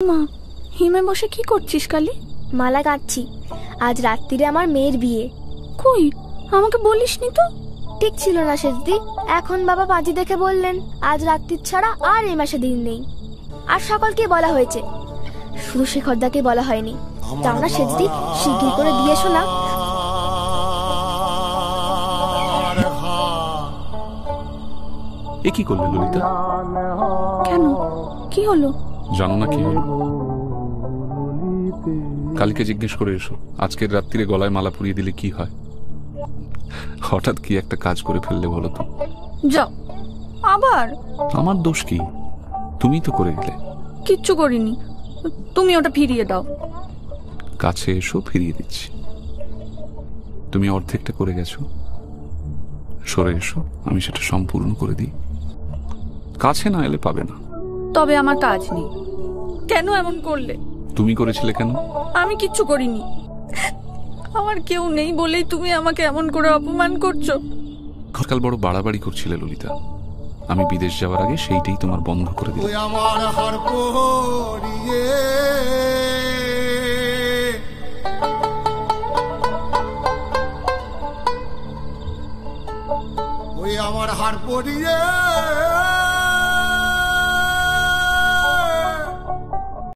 মা, হিমে বসে কি করছিস কালি? মালা গাঁথছি, আজ রাত্রিরে আমার মেয়ের বিয়ে। কই, আমাকে বলিসনি তো? ঠিক ছিল না সেজদি, এখন বাবা পাঁজি দেখে বললেন আজ রাত্রির ছাড়া আর এই মাসে দিন নেই। আর সকলকে বলা হয়েছে, শুধু শেখরদাকে বলা হয়নি। যাও না সেজদি, শিগগির করে দিয়ে এসো না। এ কি করলে ললিতা? কেন, কি হলো? জানো না কি হলো? কালকে জিজ্ঞেস করে এসো আজকের রাত্রিরে গলায় মালা পরিয়ে দিলে কি হয়। হঠাৎ কি একটা কাজ করে ফেললে বলো তো? যাও আবার। আমার দোষ কি? তুমি তো করে গেলে। কিচ্ছু করিনি, তুমি ওটা ফিরিয়ে দাও। কাছে এসো, ফিরিয়ে দিচ্ছি। তুমি অর্ধেকটা করে গেছো, সরে এসো, আমি সেটা সম্পূর্ণ করে দিই। কাছে না এলে পাবে না। তবে আমার কাজ নেই। কেন এমন করলে? তুমি করেছিলে কেন? আমি কিচ্ছু করিনি। আমার কেউ নেই বলেই তুমি আমাকে এমন করে অপমান করছো। কাল বড় বাড়াবাড়ি করছিলে ললিতা, আমি বিদেশ যাওয়ার আগে সেইটাই তোমার বন্ধ করে দিল। আমার হার পড়িয়ে